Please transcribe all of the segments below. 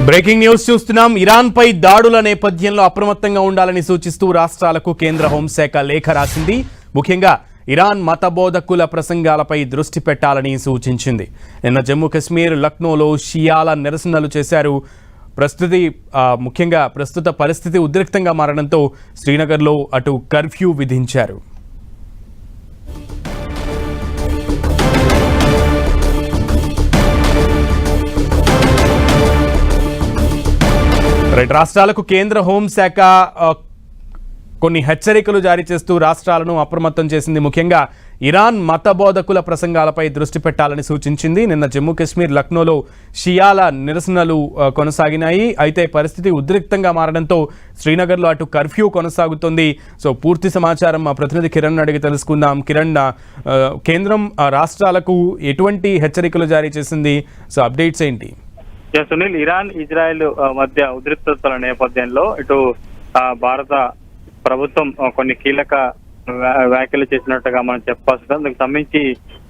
Breaking news చూస్తున్నాం. Iran పై దాడుల నేపథ్యంలో అప్రమత్తంగా ఉండాలని సూచిస్తూ రాష్ట్రాలకు కేంద్ర హోంశాఖ లేఖ రాసింది. ముఖ్యంగా ఇరాన్ మత బోధకుల ప్రసంగాలపై దృష్టి పెట్టాలని సూచించింది. నిన్న జమ్మూ కశ్మీర్ లక్నోలో షియాల నిరసనలు చేశారు. ప్రస్తుత పరిస్థితి ఉద్రిక్తంగా మారడంతో శ్రీనగర్లో అటు కర్ఫ్యూ విధించారు. రాష్ట్రాలకు కేంద్ర హోంశాఖ కొన్ని హెచ్చరికలు జారీ చేస్తూ రాష్ట్రాలను అప్రమత్తం చేసింది. ముఖ్యంగా ఇరాన్ మత బోధకుల ప్రసంగాలపై దృష్టి పెట్టాలని సూచించింది. నిన్న జమ్మూ కశ్మీర్ లక్నోలో షియాల నిరసనలు కొనసాగినాయి. అయితే పరిస్థితి ఉద్రిక్తంగా మారడంతో శ్రీనగర్లో అటు కర్ఫ్యూ కొనసాగుతోంది. సో పూర్తి సమాచారం మా ప్రతినిధి కిరణ్ అడిగి తెలుసుకుందాం. కిరణ్, కేంద్రం రాష్ట్రాలకు ఎటువంటి హెచ్చరికలు జారీ చేసింది? సో అప్డేట్స్ ఏంటి? సునీల్, ఇరాన్ ఇజ్రాయెల్ మధ్య ఉద్రిక్తతల నేపథ్యంలో ఇటు భారత ప్రభుత్వం కొన్ని కీలక వ్యాఖ్యలు చేసినట్టుగా మనం చెప్పాల్సి ఉంటుంది. అందుకు సంబంధించి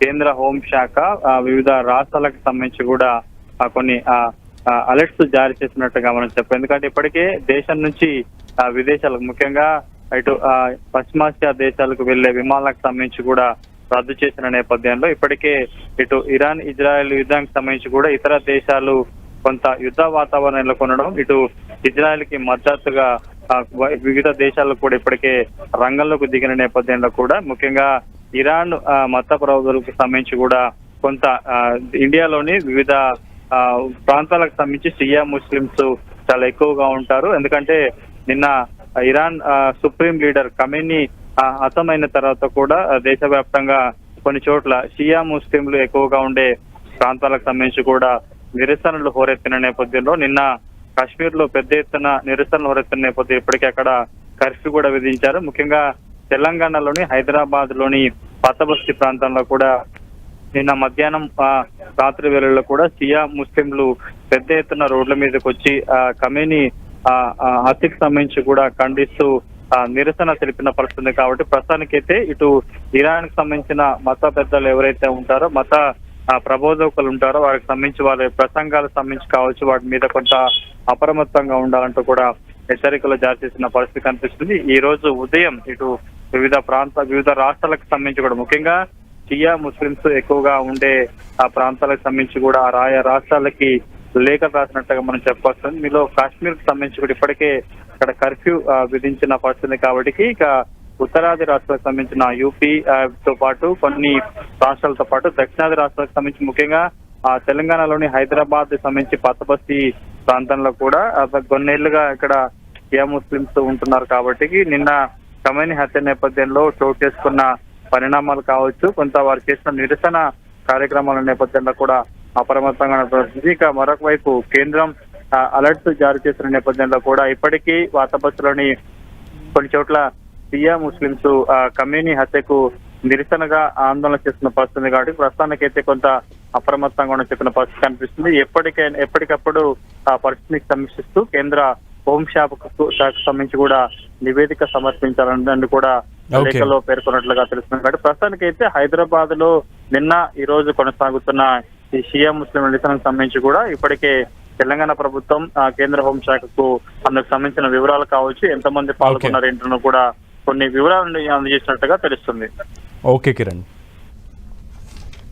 కేంద్ర హోంశాఖ వివిధ రాష్ట్రాలకు సంబంధించి కూడా కొన్ని అలర్ట్స్ జారీ చేసినట్టుగా మనం చెప్పాం. ఎందుకంటే ఇప్పటికే దేశం నుంచి విదేశాలకు, ముఖ్యంగా ఇటు పశ్చిమాసియా దేశాలకు వెళ్లే విమానాలకు సంబంధించి కూడా రద్దు చేసిన నేపథ్యంలో ఇప్పటికే ఇటు ఇరాన్ ఇజ్రాయెల్ యుద్ధానికి సంబంధించి కూడా ఇతర దేశాలు కొంత యుద్ధ వాతావరణం నెలకొనడం, ఇటు ఇజ్రాయెల్ కి మద్దతుగా వివిధ దేశాలు కూడా ఇప్పటికే రంగంలోకి దిగిన నేపథ్యంలో కూడా ముఖ్యంగా ఇరాన్ మత ప్రబోధకులకు సంబంధించి కూడా కొంత ఇండియాలోని వివిధ ప్రాంతాలకు సంబంధించి షియా ముస్లింస్ చాలా ఎక్కువగా ఉంటారు. ఎందుకంటే నిన్న ఇరాన్ సుప్రీం లీడర్ ఖమేనీ హతమైన తర్వాత కూడా దేశవ్యాప్తంగా కొన్ని చోట్ల షియా ముస్లింలు ఎక్కువగా ఉండే ప్రాంతాలకు సంబంధించి కూడా నిరసనలు హోరెత్తిన నేపథ్యంలో నిన్న కాశ్మీర్ లో పెద్ద ఎత్తున నిరసనలు హోరెత్తిన నేపథ్యం ఇప్పటికే అక్కడ కర్ఫ్యూ కూడా విధించారు. ముఖ్యంగా తెలంగాణలోని హైదరాబాద్ లోని పాతబస్తీ ప్రాంతంలో కూడా నిన్న మధ్యాహ్నం రాత్రి వేళల్లో కూడా షియా ముస్లింలు పెద్ద ఎత్తున రోడ్ల మీదకి వచ్చి ఖమేనీ హత్యకు సంబంధించి కూడా ఖండిస్తూ నిరసన తెలిపిన పరిస్థితి. కాబట్టి ప్రస్తుతానికైతే ఇటు ఇరాన్ కి సంబంధించిన మత పెద్దలు ఎవరైతే ఉంటారో, మత ప్రబోధకులు ఉంటారో వారికి సంబంధించి వాళ్ళ ప్రసంగాలకు సంబంధించి కావచ్చు, వాటి మీద కొంత అప్రమత్తంగా ఉండాలంటూ కూడా హెచ్చరికలు జారీ చేసిన పరిస్థితి కనిపిస్తుంది. ఈ రోజు ఉదయం ఇటు వివిధ రాష్ట్రాలకు సంబంధించి కూడా ముఖ్యంగా షియా ముస్లింస్ ఎక్కువగా ఉండే ఆ ప్రాంతాలకు సంబంధించి కూడా ఆయా రాష్ట్రాలకి లేఖ రాసినట్టుగా మనం చెప్పవచ్చు. మీలో కాశ్మీర్ కి సంబంధించి కూడా ఇప్పటికే అక్కడ కర్ఫ్యూ విధించిన పరిస్థితి. కాబట్టి ఇక ఉత్తరాది రాష్ట్రాలకు సంబంధించిన యూపీ తో పాటు కొన్ని రాష్ట్రాలతో పాటు దక్షిణాది రాష్ట్రాలకు సంబంధించి ముఖ్యంగా తెలంగాణలోని హైదరాబాద్ సంబంధించి పాతబస్తీ ప్రాంతంలో కూడా కొన్నేళ్లుగా ఇక్కడ షియా ముస్లింస్ ఉంటున్నారు. కాబట్టి నిన్న ఖమేనీ హత్య నేపథ్యంలో చోటు చేసుకున్న పరిణామాలు కావచ్చు, కొంత వారు చేసిన నిరసన కార్యక్రమాల నేపథ్యంలో కూడా అప్రమత్తంగా నడుస్తుంది. ఇక మరొక వైపు కేంద్రం అలర్ట్స్ జారీ చేసిన నేపథ్యంలో కూడా ఇప్పటికీ పాతబస్తీలోని కొన్ని చోట్ల షియా ముస్లింస్ ఖమేనీ హత్యకు నిరసనగా ఆందోళన చేస్తున్న పరిస్థితి. కాబట్టి ప్రస్తుతానికైతే కొంత అప్రమత్తంగా ఉన్న చెప్పిన పరిస్థితి కనిపిస్తుంది. ఎప్పటికప్పుడు ఆ పరిస్థితిని సమీక్షిస్తూ కేంద్ర హోంశాఖకు సంబంధించి కూడా నివేదిక సమర్పించాలని కూడా లేఖలో పేర్కొన్నట్లుగా తెలుస్తుంది. కాబట్టి ప్రస్తుతానికైతే హైదరాబాద్ లో నిన్న ఈ రోజు కొనసాగుతున్న ఈ షియా ముస్లిం నిరసనకు సంబంధించి కూడా ఇప్పటికే తెలంగాణ ప్రభుత్వం కేంద్ర హోంశాఖకు అందుకు సంబంధించిన వివరాలు కావచ్చు, ఎంతమంది పాల్గొన్నారు ఏంటో కూడా కొన్ని వివరాలను అందజేసినట్టుగా తెలుస్తుంది. ఓకే కిరణ్.